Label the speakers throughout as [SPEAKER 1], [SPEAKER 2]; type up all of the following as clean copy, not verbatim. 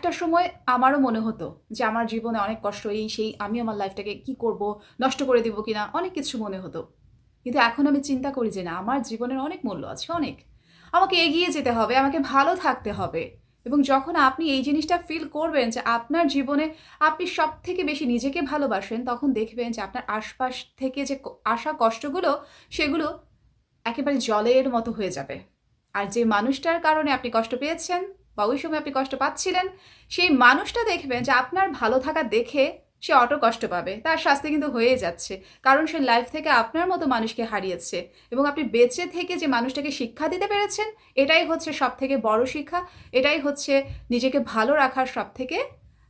[SPEAKER 1] একটা সময় আমারও মনে হতো যে আমার জীবনে অনেক কষ্ট, এই সেই, আমি আমার লাইফটাকে কি করব, নষ্ট করে দিব কিনা, অনেক কিছু মনে হতো। কিন্তু এখন আমি চিন্তা করি যে না, আমার জীবনের অনেক মূল্য আছে, অনেক। আমাকে এগিয়ে যেতে হবে, আমাকে ভালো থাকতে হবে। এবং যখন আপনি এই জিনিসটা ফিল করবেন যে আপনার জীবনে আপনি সব থেকে বেশি নিজেকে ভালোবাসেন, তখন দেখবেন যে আপনার আশপাশ থেকে যে আসা কষ্টগুলো, সেগুলো একেবারে জলের মতো হয়ে যাবে। আর যে মানুষটার কারণে আপনি কষ্ট পেয়েছেন বা ওই সময় আপনি কষ্ট পাচ্ছিলেন, সেই মানুষটা দেখবেন যে আপনার ভালো থাকা দেখে সে অটো কষ্ট পাবে। তার শাস্তি কিন্তু হয়ে যাচ্ছে। কারণ সে লাইফ থেকে আপনার মতো মানুষকে হারিয়েছে। এবং আপনি বেঁচে থেকে যে মানুষটাকে শিক্ষা দিতে পেরেছেন, এটাই হচ্ছে সব থেকে বড় শিক্ষা। এটাই হচ্ছে নিজেকে ভালো রাখার সব থেকে,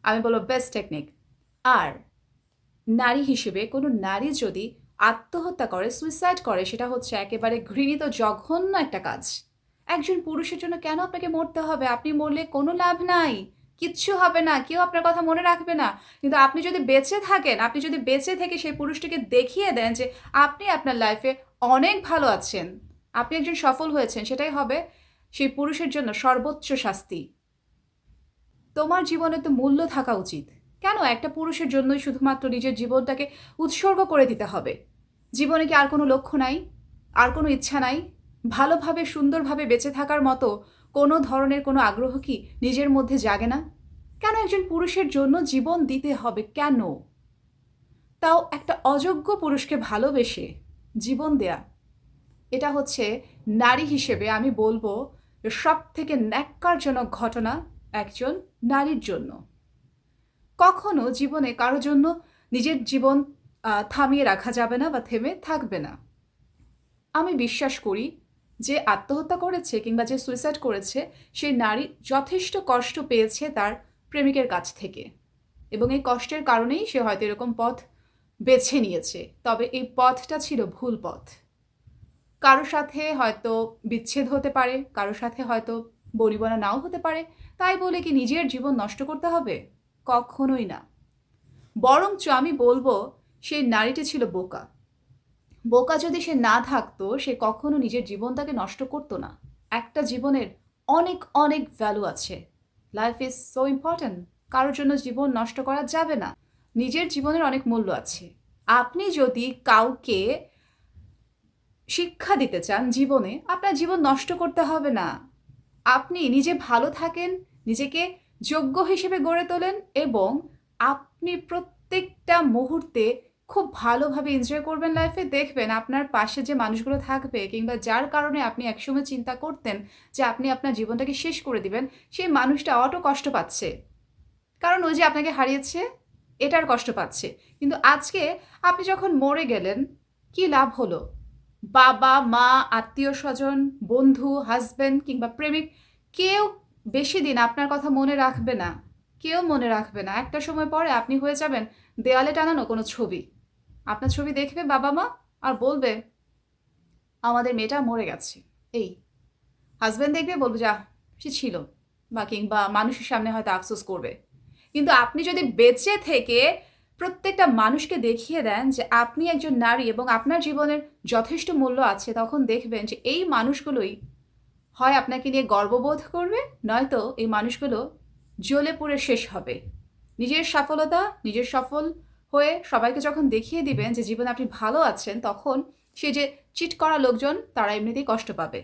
[SPEAKER 1] আমি বলবো, বেস্ট টেকনিক। আর নারী হিসেবে কোনো নারী যদি আত্মহত্যা করে, সুইসাইড করে, সেটা হচ্ছে একেবারে ঘৃণিত, জঘন্য একটা কাজ। একজন পুরুষের জন্য কেন আপনাকে মরতে হবে? আপনি মরলে কোনো লাভ নাই, কিচ্ছু হবে না, কেউ আপনার কথা মনে রাখবে না। কিন্তু আপনি যদি বেঁচে থাকেন, আপনি যদি বেঁচে থেকে সেই পুরুষটিকে দেখিয়ে দেন যে আপনি আপনার লাইফে অনেক ভালো আছেন, আপনি একজন সফল হয়েছেন, সেটাই হবে সেই পুরুষের জন্য সর্বোচ্চ শাস্তি। তোমার জীবনে তো মূল্য থাকা উচিত। কেন একটা পুরুষের জন্যই শুধুমাত্র নিজের জীবনটাকে উৎসর্গ করে দিতে হবে? জীবনে কি আর কোনো লক্ষ্য নাই? আর কোনো ইচ্ছা নাই? ভালোভাবে সুন্দরভাবে বেঁচে থাকার মতো কোনো ধরনের কোনো আগ্রহ কি নিজের মধ্যে জাগে না? কেন একজন পুরুষের জন্য জীবন দিতে হবে কেন? তাও একটা অযোগ্য পুরুষকে ভালোবেসে জীবন দেয়া, এটা হচ্ছে নারী হিসেবে আমি বলবো সব থেকে ন্যাক্কারজনক ঘটনা একজন নারীর জন্য। কখনো জীবনে কারো জন্য নিজের জীবন থামিয়ে রাখা যাবে না বা থেমে থাকবে না। আমি বিশ্বাস করি যে আত্মহত্যা করেছে কিংবা যে সুইসাইড করেছে, সেই নারী যথেষ্ট কষ্ট পেয়েছে তার প্রেমিকের কাছ থেকে। এবং এই কষ্টের কারণেই সে হয়তো এরকম পথ বেছে নিয়েছে। তবে এই পথটা ছিল ভুল পথ। কারো সাথে হয়তো বিচ্ছেদ হতে পারে, কারো সাথে হয়তো বনিবনা নাও হতে পারে। তাই বলে কি নিজের জীবন নষ্ট করতে হবে? কখনোই না। বরঞ্চ আমি বলবো সেই নারীটি ছিল বোকা। বোকা যদি সে না থাকতো, সে কখনো নিজের জীবনটাকে নষ্ট করতো না। একটা জীবনের অনেক অনেক ভ্যালু আছে। Life is so important. কারোর জন্য জীবন নষ্ট করা যাবে না। নিজের জীবনের অনেক মূল্য আছে। আপনি যদি কাউকে শিক্ষা দিতে চান জীবনে, আপনার জীবন নষ্ট করতে হবে না। আপনি নিজে ভালো থাকেন, নিজেকে যোগ্য হিসেবে গড়ে তোলেন এবং আপনি প্রত্যেকটা মুহূর্তে খুব ভালোভাবে এনজয় করবেন লাইফে। দেখবেন আপনার পাশে যে মানুষগুলো থাকবে কিংবা যার কারণে আপনি একসময় চিন্তা করতেন যে আপনি আপনার জীবনটাকে শেষ করে দিবেন, সেই মানুষটা অটো কষ্ট পাচ্ছে। কারণ ওই যে আপনাকে হারিয়েছে, এটার কষ্ট পাচ্ছে। কিন্তু আজকে আপনি যখন মরে গেলেন, কি লাভ হলো? বাবা, মা, আত্মীয়স্বজন, বন্ধু, হাসব্যান্ড কিংবা প্রেমিক, কেউ বেশি দিন আপনার কথা মনে রাখবে না। কেউ মনে রাখবে না। একটা সময় পরে আপনি হয়ে যাবেন দেয়ালে টানানো কোনো ছবি। আপনার ছবি দেখবে বাবা মা আর বলবে, আমাদের মেয়েটা মরে গেছে। এই হাসব্যান্ড দেখবে, বলবে, যা, সে ছিল। বা কিংবা মানুষের সামনে হয়তো আফসোস করবে। কিন্তু আপনি যদি বেঁচে থেকে প্রত্যেকটা মানুষকে দেখিয়ে দেন যে আপনি একজন নারী এবং আপনার জীবনের যথেষ্ট মূল্য আছে, তখন দেখবেন যে এই মানুষগুলোই হয় আপনাকে নিয়ে গর্ববোধ করবে, নয়তো এই মানুষগুলো জ্বলে পুড়ে শেষ হবে। নিজের সফলতা, নিজের সফল হয়ে সবাইকে যখন দেখিয়ে দিবেন যে জীবনে আপনি ভালো আছেন, তখন সে যে চিট করা লোকজন, তারা এমনিতেই কষ্ট পাবে।